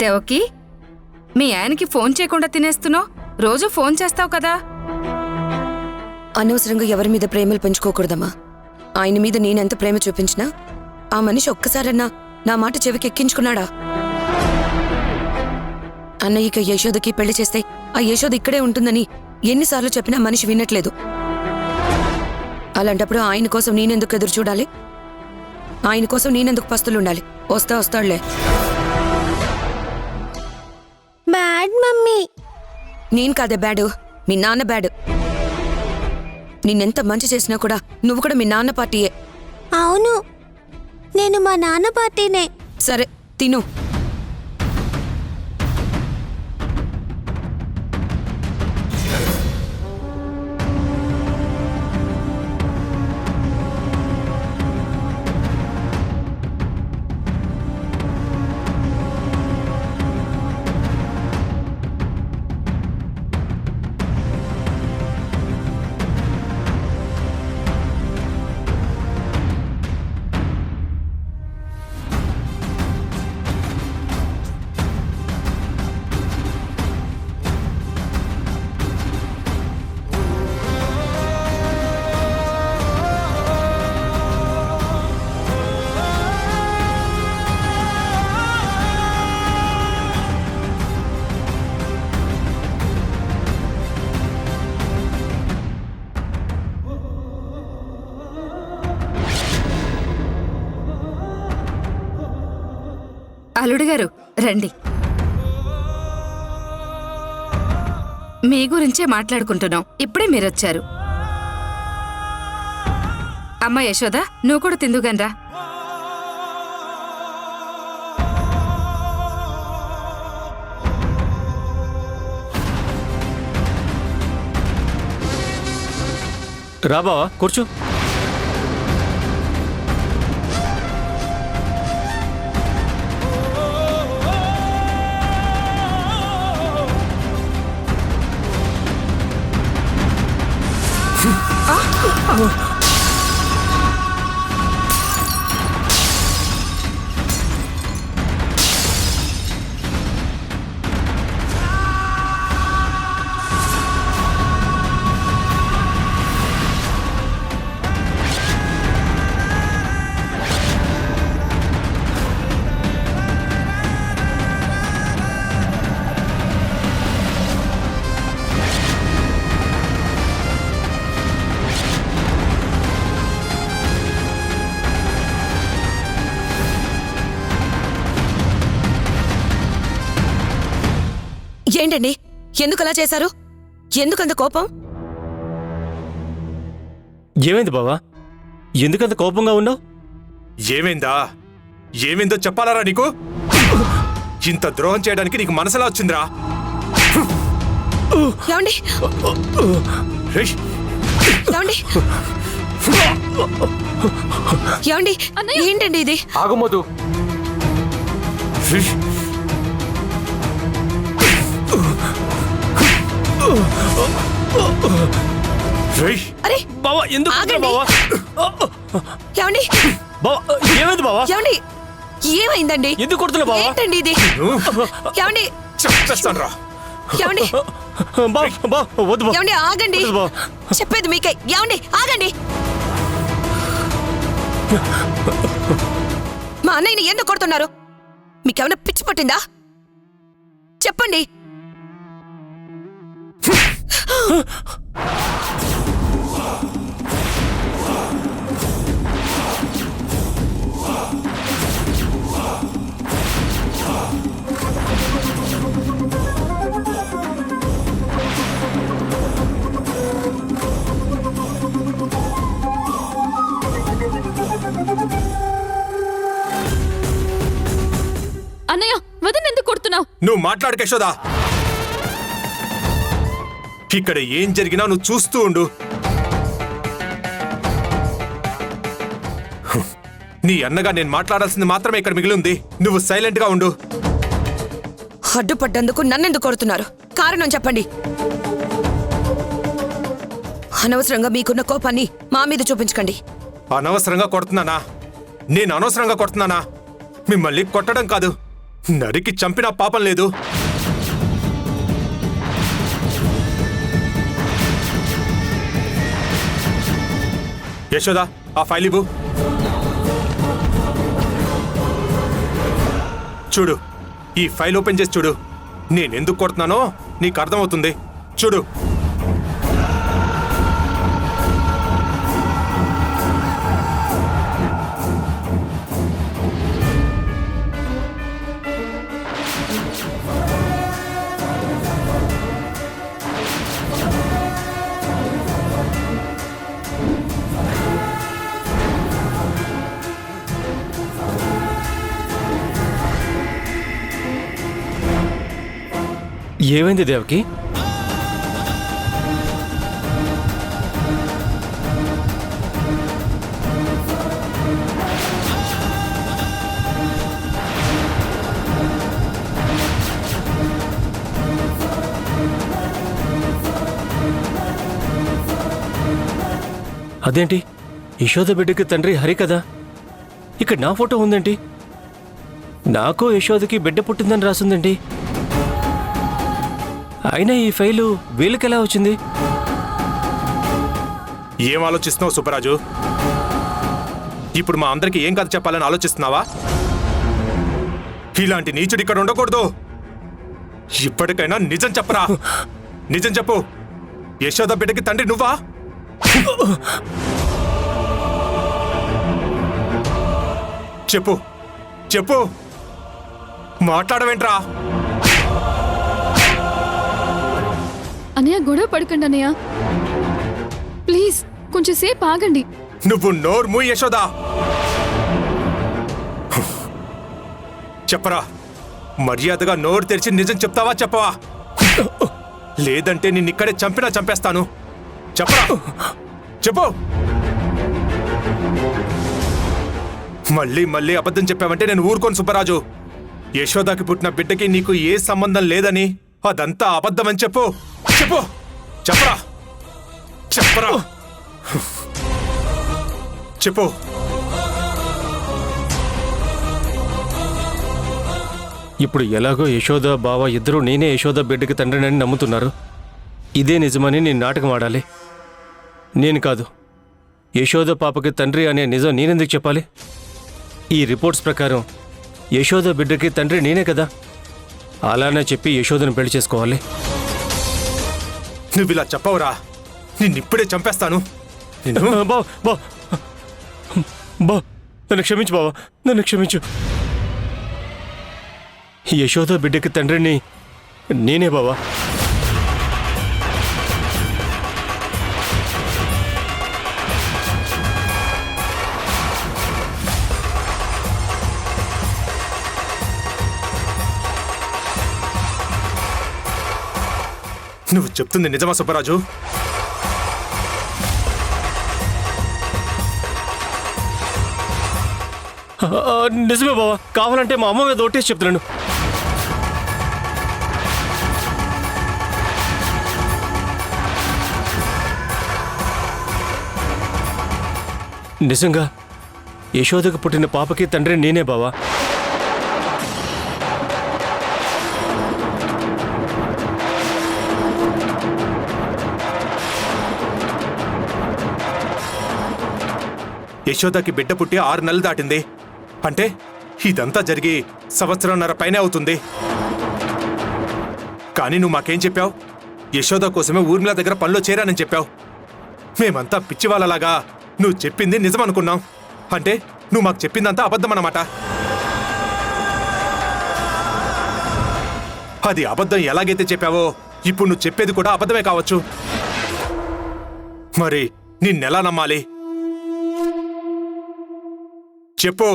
దేవకి, మీ ఆయనకి ఫోన్ చేయకుండా తినేస్తున్నావు. రోజు ఫోన్ చేస్తావు కదా. అనవసరంగా ఎవరి మీద ప్రేమలు పెంచుకోకూడదమ్మా. ఆయన మీద నేనెంత ప్రేమ చూపించినా ఆ మనిషి ఒక్కసారన్నా నా మాట చెవికి ఎక్కించుకున్నాడా? అన్నయ్యకి యశోదకి పెళ్లి చేస్తే ఆ యశోద ఇక్కడే ఉంటుందని ఎన్నిసార్లు చెప్పినా మనిషి వినట్లేదు. అలాంటప్పుడు ఆయన కోసం నేనెందుకు ఎదురు చూడాలి? ఆయన కోసం నేనెందుకు పస్తులుండాలి? వస్తాడులే. Bad mummy. నేను కాదే బ్యాడు, మీ నాన్న బ్యాడు. నిన్నెంత మంచి చేసినా కూడా నువ్వు కూడా మీ నాన్న పార్టీయే. అవును, నేను మా నాన్న పార్టీనే. సరే తిను. అల్లుడు గారు రండి. మీ గురించే మాట్లాడుకుంటున్నాం. ఇప్పుడే మీరొచ్చారు. అమ్మ యశోద, నువ్వు కూడా తిందుగానరా. రా బావా, కూర్చో. ఏంటండి, ఎందుకు అలా చేశారు? ఎందుకంత కోపం? ఏమైంది బావా, ఎందుకంత కోపంగా ఉన్నావు? ఏమైందో చెప్పాలరా నీకు? ఇంత ద్రోహం చేయడానికి నీకు మనసులా వచ్చిందిరా? ఏమండి ఏమండి ఏమండి, ఏంటండి ఇది? ఆగుమోదు. అరే బావా, ఎందుకు బావా? ఏమండి బావా, ఏమైంది బావా? ఏమండి, ఏమైందండి? ఎందుకు కొడుతున్నావు బావా? ఏంటండి ఇది? ఏమండి చెప్పేస్తానురా. ఏమండి వద్దు బావ. ఏమండి ఆగండి, వద్దు బావ. చెప్పేది మీకే. ఏమండి ఆగండి. మా అన్నయ్యని ఎందుకు కొడుతున్నారు? మీకేమైనా పిచ్చి పట్టిందా? చెప్పండి. అన్నయ్య, వదిన ఎందుకు కొడుతున్నావు? నువ్వు మాట్లాడక యశోదా. ఇక్కడ ఏం జరిగినా నువ్వు చూస్తూ ఉండు. నీ అన్నగా నేను మాట్లాడాల్సింది మాత్రమే ఇక్కడ మిగిలి ఉంది. నువ్వు సైలెంట్ గా ఉండు. అడ్డుపడ్డందుకు నన్నెందుకు కొడుతున్నారు? కారణం చెప్పండి. అనవసరంగా మీకున్న కోపాన్ని మా మీద చూపించకండి. అనవసరంగా కొడుతున్నానా? నేను అనవసరంగా కొడుతున్నానా? మిమ్మల్ని కొట్టడం కాదు, నరికి చంపినా పాపం లేదు. యశోదా, ఆ ఫైల్ ఇవ్వు. చూడు, ఈ ఫైల్ ఓపెన్ చేసి చూడు. నేనెందుకు కొడుతున్నానో నీకు అర్థమవుతుంది. చూడు. ఏమైంది దేవకి? అదేంటి, యశోద బిడ్డకి తండ్రి హరి కదా, ఇక్కడ నా ఫోటో ఉందేంటి? నాకు యశోదకి బిడ్డ పుట్టిందని రాసిందేంటి? అయినా ఈ ఫైలు వీళ్ళకెలా వచ్చింది? ఏం ఆలోచిస్తున్నావు సుబ్బరాజు? ఇప్పుడు మా అందరికి ఏం కథ చెప్పాలని ఆలోచిస్తున్నావా? ఇలాంటి నీచుడు ఇక్కడ ఉండకూడదు. ఇప్పటికైనా నిజం చెప్పరా. నిజం చెప్పు. యశోద బిడ్డకి తండ్రి నువ్వా? చెప్పు చెప్పు, మాట్లాడవేంట్రా? అన్నయ్య, గొడవ పడకండి అన్నయ్య. ప్లీజ్ కొంచెం సేపు ఆగండి. నువ్వు నోరు మూయి యశోదా. చెప్పరా, మర్యాదగా నోరు తెరిచి నిజం చెప్తావా చెప్పవా? లేదంటే నిన్నిక్కడే చంపినా చంపేస్తాను. చెప్పరా, చెప్పు. మళ్ళీ మళ్ళీ అబద్ధం చెప్పావంటే నేను ఊరుకోను సుబ్బరాజు. యశోదాకి పుట్టిన బిడ్డకి నీకు ఏ సంబంధం లేదని, అదంతా అబద్ధమని చెప్పు. చెప్పు, చెప్పరా, చెప్పరా, చెప్పు. ఇప్పుడు ఎలాగో యశోద బావ ఇద్దరూ నేనే యశోద బిడ్డకి తండ్రినని నమ్ముతున్నారు. ఇదే నిజమని నేను నాటకం ఆడాలి. నేను కాదు, యశోద పాపకి తండ్రి అనే నిజం నేనెందుకు చెప్పాలి? ఈ రిపోర్ట్స్ ప్రకారం యశోద బిడ్డకి తండ్రి నేనే కదా. అలానే చెప్పి యశోదను పెళ్లి చేసుకోవాలి. నువ్విలా చెప్పవురా, నిన్నిప్పుడే చంపేస్తాను. బా బా బా నన్ను క్షమించు బావా, నన్ను క్షమించు. యశోద బిడ్డకి తండ్రిని నేనే బావా. నువ్వు చెప్తుంది నిజమా సుబ్బరాజు? నిజమే బావా, కావాలంటే మా అమ్మ మీద ఒట్టేసి చెప్తున్నాను. నిజంగా యశోదకు పుట్టిన పాపకి తండ్రి నేనే బావా. యశోదకి బిడ్డ పుట్టి 6 నెలలు దాటింది అంటే ఇదంతా జరిగి 1.5 సంవత్సరం పైనే అవుతుంది. కానీ నువ్వు మాకేం చెప్పావు? యశోద కోసమే ఊర్మిళ దగ్గర పనిలో చేరానని చెప్పావు. మేమంతా పిచ్చివాళ్ళలాగా నువ్వు చెప్పింది నిజం అనుకున్నాం. అంటే నువ్వు మాకు చెప్పిందంతా అబద్ధం అన్నమాట. అది అబద్ధం ఎలాగైతే చెప్పావో ఇప్పుడు నువ్వు చెప్పేది కూడా అబద్ధమే కావచ్చు. మరి నిన్నెలా నమ్మాలి? చెప్పు,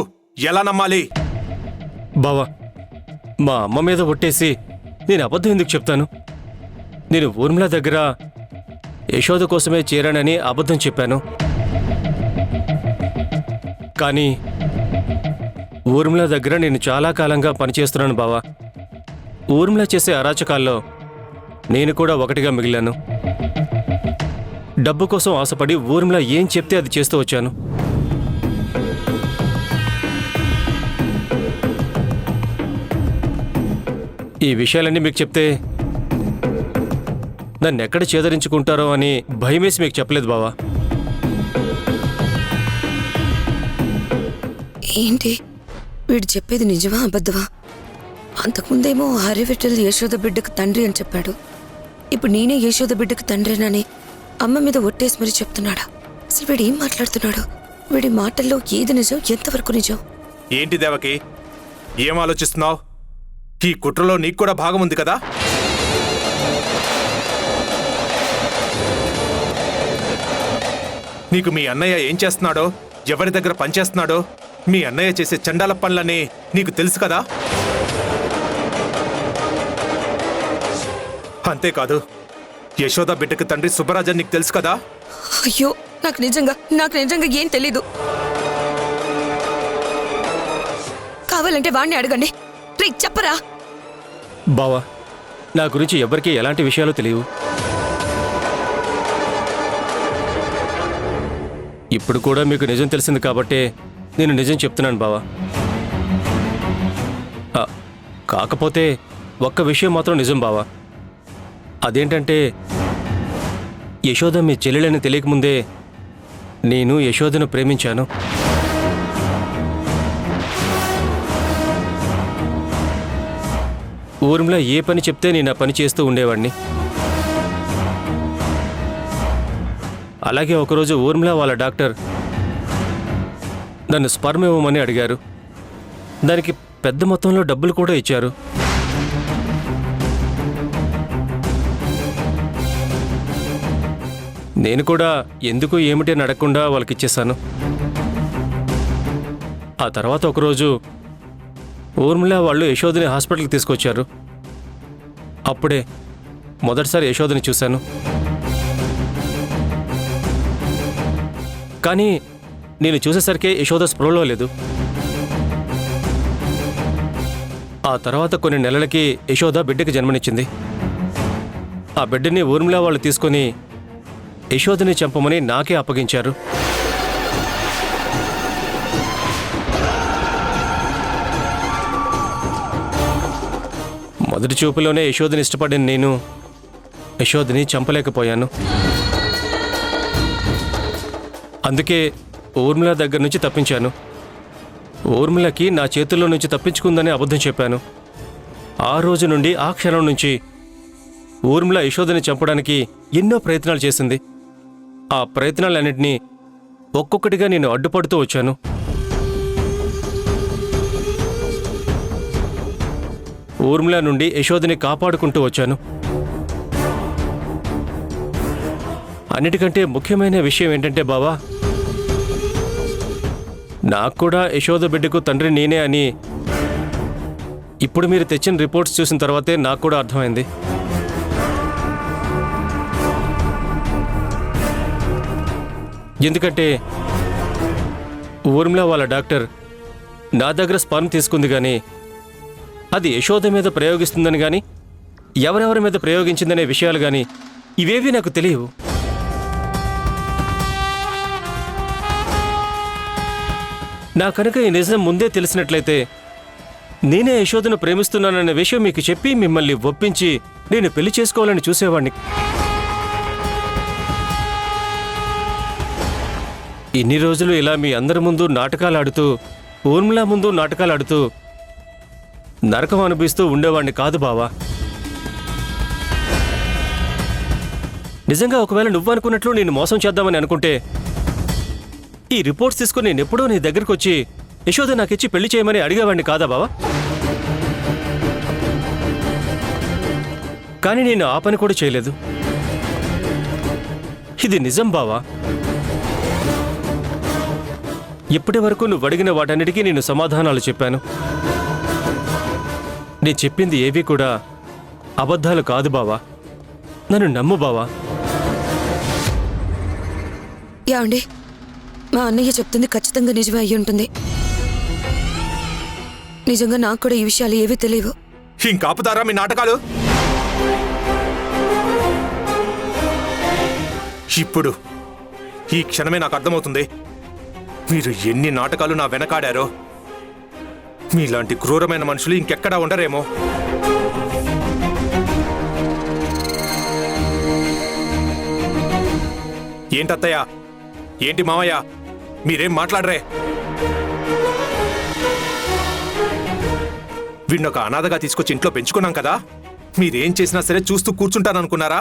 ఎలా నమ్మాలి? బావా, మా అమ్మ మీద ఒట్టేసి నేను అబద్ధం ఎందుకు చెప్తాను? నేను ఊర్మిళ దగ్గర యశోద కోసమే చేరానని అబద్ధం చెప్పాను. కానీ ఊర్మిళ దగ్గర నేను చాలా కాలంగా పనిచేస్తున్నాను బావా. ఊర్మిళ చేసే అరాచకాల్లో నేను కూడా ఒకటిగా మిగిలాను. డబ్బు కోసం ఆశపడి ఊర్మిళ ఏం చెప్తే అది చేస్తూ వచ్చాను. ఈ విషయాలన్నీ మీకు చెప్తే నన్ను ఎక్కడ చేదరించుకుంటారో అని భయమేసి మీకు చెప్పలేదు బావా. ఏంటి వీడు చెప్పేది నిజమా అబద్ధమా? అంతకుముందేమో హరివిఠల్ యశోద బిడ్డకు తండ్రి అని చెప్పాడు. ఇప్పుడు నేనే యశోద బిడ్డకు తండ్రినని అమ్మ మీద ఒట్టేసి మరీ చెప్తున్నాడా? అసలు వీడు ఏం మాట్లాడుతున్నాడు? వీడి మాటల్లో ఏది నిజం, ఎంతవరకు నిజం? ఏంటి దేవకి, ఏం ఆలోచిస్తున్నావు? ఈ కుట్రలో నీకు కూడా భాగం ఉంది కదా? నీకు మీ అన్నయ్య ఏం చేస్తున్నాడో, ఎవరి దగ్గర పనిచేస్తున్నాడో, మీ అన్నయ్య చేసే చండాల పనులని నీకు తెలుసు కదా? అంతేకాదు, యశోద బిడ్డకి తండ్రి సుబ్బరాజ్ అని నీకు తెలుసు కదా? అయ్యో, నాకు నిజంగా ఏం తెలీదు. కావాలంటే వాడిని అడగండి. రే చెప్పరా? బావా, నా గురించి ఎవరికీ ఎలాంటి విషయాలు తెలియవు. ఇప్పుడు కూడా మీకు నిజం తెలిసింది కాబట్టే నేను నిజం చెప్తున్నాను బావా. కాకపోతే ఒక్క విషయం మాత్రం నిజం బావా. అదేంటంటే యశోద మీ చెల్లెలని తెలియకముందే నేను యశోదను ప్రేమించాను. ఊర్మిళ ఏ పని చెప్తే నేను ఆ పని చేస్తూ ఉండేవాడిని. అలాగే ఒకరోజు ఊర్మిళ వాళ్ళ డాక్టర్ నన్ను స్పర్మ్ ఇవ్వమని అడిగారు. దానికి పెద్ద మొత్తంలో డబ్బులు కూడా ఇచ్చారు. నేను కూడా ఎందుకు ఏమిటి అని అడగకుండా వాళ్ళకి ఇచ్చేశాను. ఆ తర్వాత ఒకరోజు ఊర్మిళ వాళ్ళు యశోదని హాస్పిటల్కి తీసుకొచ్చారు. అప్పుడే మొదటిసారి యశోదని చూశాను. కానీ నేను చూసేసరికి యశోద స్పృహలో లేదు. ఆ తర్వాత కొన్ని నెలలకి యశోద బిడ్డకి జన్మనిచ్చింది. ఆ బిడ్డని ఊర్మిళ వాళ్ళు తీసుకొని యశోదని చంపమని నాకే అప్పగించారు. మొదటి చూపులోనే యశోదని ఇష్టపడిన నేను యశోదని చంపలేకపోయాను. అందుకే ఊర్మిళ దగ్గర నుంచి తప్పించాను. ఊర్మిళకి నా చేతుల్లో నుంచి తప్పించుకుందని అబద్ధం చెప్పాను. ఆ రోజు నుండి, ఆ క్షణం నుంచి ఊర్మిళ యశోదని చంపడానికి ఎన్నో ప్రయత్నాలు చేసింది. ఆ ప్రయత్నాలన్నింటినీ ఒక్కొక్కటిగా నేను అడ్డుపడుతూ వచ్చాను. ఊర్మిళ నుండి యశోదని కాపాడుకుంటూ వచ్చాను. అన్నిటికంటే ముఖ్యమైన విషయం ఏంటంటే బావా, నాకు కూడా యశోద బిడ్డకు తండ్రి నేనే అని ఇప్పుడు మీరు తెచ్చిన రిపోర్ట్స్ చూసిన తర్వాతే నాకు కూడా అర్థమైంది. ఎందుకంటే ఊర్మిళ వాళ్ళ డాక్టర్ నా దగ్గర స్పర్మ్ తీసుకుంది కానీ అది యశోద మీద ప్రయోగిస్తుందని కానీ ఎవరెవరి మీద ప్రయోగించిందనే విషయాలు కానీ ఇవేవీ నాకు తెలియవు. నా కనుక ఈ నిజం ముందే తెలిసినట్లయితే నేనే యశోదను ప్రేమిస్తున్నానన్న విషయం మీకు చెప్పి మిమ్మల్ని ఒప్పించి నేను పెళ్లి చేసుకోవాలని చూసేవాడిని. ఇన్ని రోజులు ఇలా మీ అందరి ముందు నాటకాలు ఆడుతూ, ఊర్మిళ ముందు నాటకాలు ఆడుతూ నరకం అనిపిస్తూ ఉండేవాడిని కాదు బావా. నిజంగా ఒకవేళ నువ్వనుకున్నట్లు నేను మోసం చేద్దామని అనుకుంటే ఈ రిపోర్ట్స్ తీసుకుని నేనెప్పుడో నీ దగ్గరికి వచ్చి యశోద నాకిచ్చి పెళ్లి చేయమని అడిగేవాడిని కాదా బావా? కానీ నేను ఆ పని కూడా చేయలేదు. ఇది నిజం బావా. ఇప్పటి వరకు నువ్వు అడిగిన వాటన్నిటికీ నేను సమాధానాలు చెప్పాను. నేను చెప్పింది ఏవీ కూడా అబద్ధాలు కాదు బావా. నన్ను నమ్ము బావా. ఏమండి, మా అన్నయ్య చెప్తుంది ఖచ్చితంగా నిజమే అయ్యి ఉంటుంది. నిజంగా నాకు కూడా ఈ విషయాలు ఏవీ తెలియవు. ఇంకాపుతారా మీ నాటకాలు? ఇప్పుడు ఈ క్షణమే నాకు అర్థమవుతుంది మీరు ఎన్ని నాటకాలు నా వెనకాడారో. మీలాంటి క్రూరమైన మనుషులు ఇంకెక్కడా ఉండరేమో. ఏంటత్తయ్య, ఏంటి మావయ్య, మీరేం మాట్లాడరే? వీడిని ఒక అనాథగా తీసుకొచ్చి ఇంట్లో పెంచుకున్నాం కదా, మీరేం చేసినా సరే చూస్తూ కూర్చుంటాననుకున్నారా?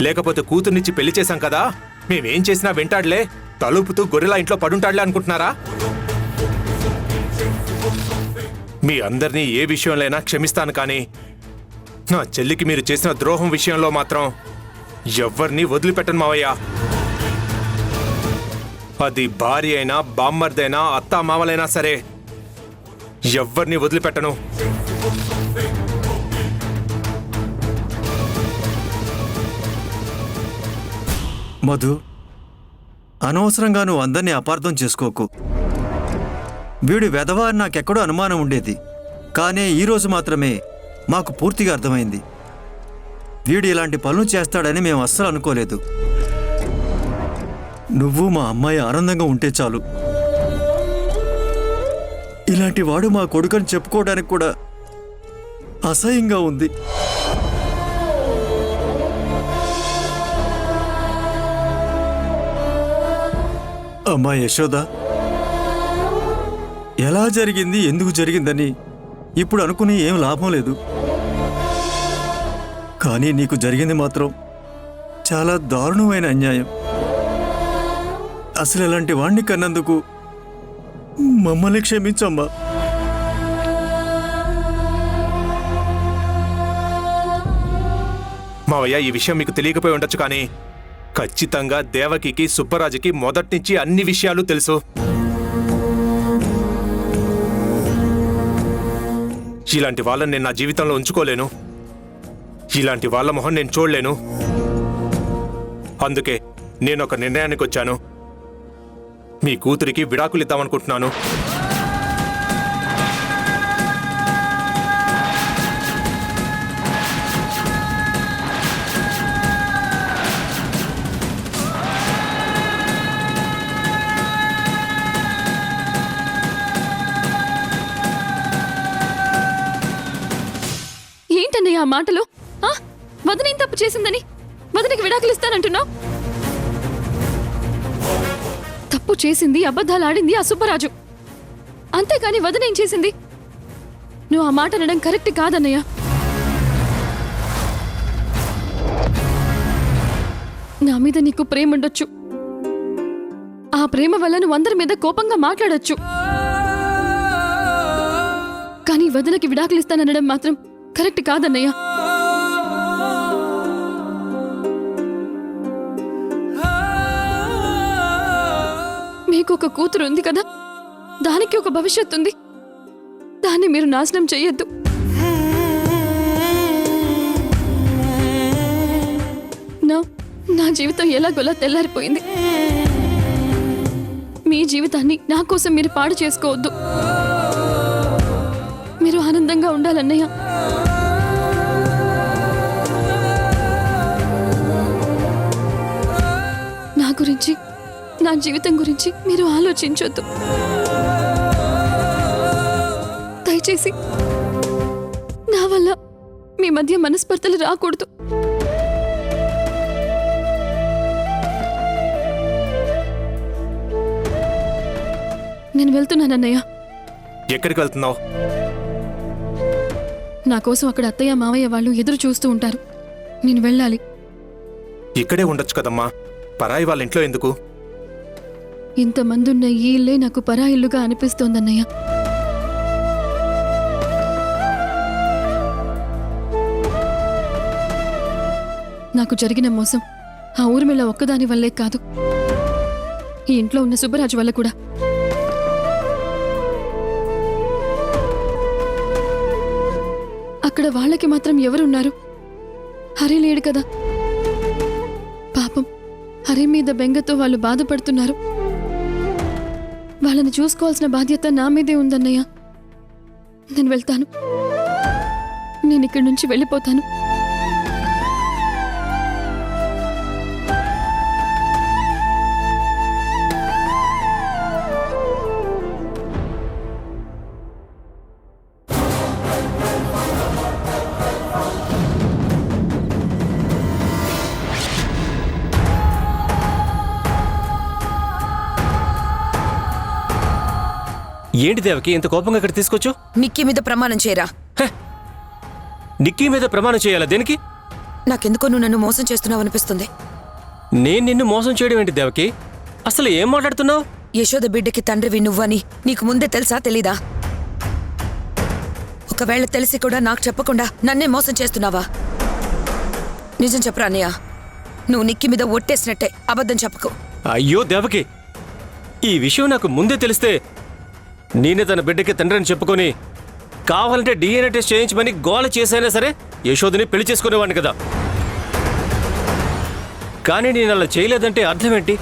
లేకపోతే కూతుర్నిచ్చి పెళ్లి చేశాం కదా, మేమేం చేసినా వెంటాడలే, తలుపుతూ గొర్రెలా ఇంట్లో పడుంటాడులే అనుకుంటున్నారా? మీ అందరినీ ఏ విషయంలోనైనా క్షమిస్తాను, కానీ నా చెల్లికి మీరు చేసిన ద్రోహం విషయంలో మాత్రం ఎవ్వరినీ వదిలిపెట్టను మావయ్య. అది భార్య అయినా, బామ్మర్దైనా, అత్తా మామలైనా సరే ఎవ్వరినీ వదిలిపెట్టను. మధు, అనవసరంగా నువ్వు అందరినీ అపార్థం చేసుకోకు. వీడు వెధవా అని నాకెక్కడో అనుమానం ఉండేది, కానీ ఈరోజు మాత్రమే మాకు పూర్తిగా అర్థమైంది. వీడు ఇలాంటి పనులు చేస్తాడని మేము అస్సలు అనుకోలేదు. నువ్వు మా అమ్మాయి ఆనందంగా ఉంటే చాలు. ఇలాంటి వాడు మా కొడుకని చెప్పుకోవడానికి కూడా అసహ్యంగా ఉంది. అమ్మా యశోద, ఎలా జరిగింది, ఎందుకు జరిగిందని ఇప్పుడు అనుకుని ఏం లాభం లేదు. కానీ నీకు జరిగింది మాత్రం చాలా దారుణమైన అన్యాయం. అసలు ఇలాంటి వాణ్ణి కన్నందుకు మమ్మల్ని క్షమించమ్మా. మావయ్య, ఈ విషయం మీకు తెలియకపోయి ఉండొచ్చు, కానీ ఖచ్చితంగా దేవకికి, సుబ్బరాజుకి మొదటి నుంచి అన్ని విషయాలు తెలుసు. ఇలాంటి వాళ్ళని నేను నా జీవితంలో ఉంచుకోలేను. ఇలాంటి వాళ్ళ మొహం నేను చూడలేను. అందుకే నేను ఒక నిర్ణయానికి వచ్చాను. మీ కూతురికి విడాకులు ఇద్దామనుకుంటున్నాను. ఏంటన్నయ్య ఆ మాటలు? వదనేం తప్పు చేసిందని వదనకి విడాకులు ఇస్తానంటున్నావు? తప్పు చేసింది, అబద్ధాలు ఆడింది ఆ సుబ్బరాజు. అంతేకాని వదనేం చేసింది? నువ్వు ఆ మాట అనడం కరెక్ట్ కాదన్నయ్య. నా మీద నీకు ప్రేమ ఉండొచ్చు. ఆ ప్రేమ వల్ల నువ్వు అందరి మీద కోపంగా మాట్లాడొచ్చు. కానీ వదనకి విడాకులు ఇస్తాననడం మాత్రం కరెక్ట్ కాదన్నయ్య. మీకు ఒక కూతురు ఉంది కదా, దానికి ఒక భవిష్యత్తు ఉంది. దాన్ని మీరు నాశనం చెయ్యొద్దు. నా జీవితం ఎలాగోలా తెల్లారిపోయింది. మీ జీవితాన్ని నా కోసం మీరు పాడు చేసుకోవద్దు. మీరు ఆనందంగా ఉండాలన్నయ్య. నా గురించి, నా జీవితం గురించి మీరు ఆలోచించొద్దు. దయచేసి నా వల్ల మీ మధ్య మనస్పర్ధలు రాకూడదు. నేను వెళ్తున్నానన్నయ్య. ఎక్కడికి వెళ్తున్నావు? నా కోసం అక్కడ అత్తయ్య, మావయ్య వాళ్ళు ఎదురు చూస్తూ ఉంటారు. నేను వెళ్ళాలి. ఇక్కడే ఉండొచ్చు కదమ్మా, పరాయి వాళ్ళ ఇంట్లో ఎందుకు? ఇంతమందున్న ఈ ఇల్లే నాకు పరాయిల్లుగా అనిపిస్తోందన్నయ్య. నాకు జరిగిన మోసం ఆ ఊర్మిళ ఒక్కదాని వల్లే కాదు, ఈ ఇంట్లో ఉన్న సుబ్బరాజు వల్ల కూడా. అక్కడ వాళ్ళకి మాత్రం ఎవరున్నారు? హరి లేడు కదా. పాపం హరి మీద బెంగతో వాళ్ళు బాధపడుతున్నారు. వాళ్ళని చూసుకోవాల్సిన బాధ్యత నా మీదే ఉందన్నయ్య. నేను వెళ్తాను. నేను ఇక్కడి నుంచి వెళ్ళిపోతాను. ఏంటి దేవకి ఇంత కోపంగా ఇక్కడ తీసుకొచ్చు? నిక్కీ మీద ప్రమాణం చేయరా. నిక్కీ మీద ప్రమాణం చేయాలా? దేనికి? నాకెందుకో నువ్వు నన్ను మోసం చేస్తున్నావు అనిపిస్తుంది. నేను నిన్ను మోసం చేయడం ఏంటి దేవకి? అసలు ఏం మాట్లాడుతున్నావు? యశోద బిడ్డకి తండ్రివి నువ్వని నీకు ముందే తెలుసా తెలీదా? ఒకవేళ తెలిసి కూడా నాకు చెప్పకుండా నన్నే మోసం చేస్తున్నావా? నిజం చెప్పరా అన్నయ్య, నువ్వు నిక్కి మీద ఒట్టేసినట్టే, అబద్ధం చెప్పకు. అయ్యో దేవకి, ఈ విషయం నాకు ముందే తెలిస్తే నేనే తన బిడ్డకి తండ్రి అని చెప్పుకొని కావాలంటే DNA టెస్ట్ చేయించమని గోల చేసైనా సరే యశోదని పెళ్లి చేసుకునేవాడిని కదా. కానీ నేను అలా చేయలేదంటే అర్థం ఏంటి?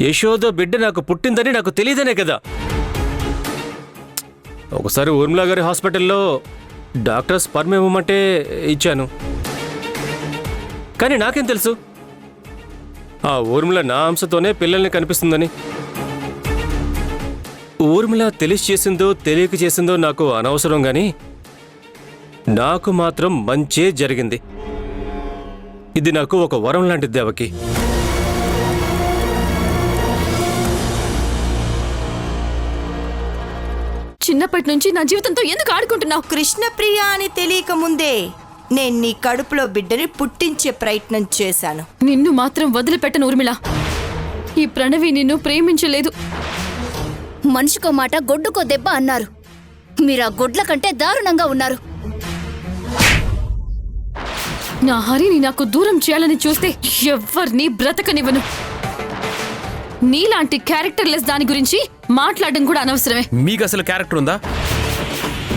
యశోద బిడ్డ నాకు పుట్టిందని నాకు తెలియదనే కదా. ఒకసారి ఊర్మిళ గారి హాస్పిటల్లో డాక్టర్ స్పర్మ్ ఇవ్వమంటే ఇచ్చాను. కానీ నాకేం తెలుసు ఆ ఊర్మిళ నా అంశతోనే పిల్లల్ని కనిపిస్తుందని? ఊర్మిళ తెలిసి చేసిందో తెలియక చేసిందో నాకు అనవసరం గాని నాకు మాత్రం మంచే జరిగింది. ఇది నాకు ఒక వరం లాంటిది దేవకి. చిన్నప్పటి నుంచి నా జీవితంతో ఎందుకు ఆడుకుంటున్నావు? కృష్ణప్రియ అని తెలియక ముందే నేను నీ కడుపులో బిడ్డని పుట్టించే ప్రయత్నం చేశాను. నిన్ను మాత్రం వదిలిపెట్టను ఊర్మిళ. ఈ ప్రణవి నిన్ను ప్రేమించలేదు. మనిషికో మాట గొడ్డుకో దెబ్బ అన్నారు. మీరా గొడ్ల కంటే దారుణంగా ఉన్నారు. నా హరిని నాకు దూరం చేయాలని చూస్తే ఎవ్వరిని బ్రతకనివ్వను. నీలాంటి క్యారెక్టర్లెస్ దాని గురించి మాట్లాడడం కూడా అనవసరమే. మీకు అసలు క్యారెక్టర్ ఉందా?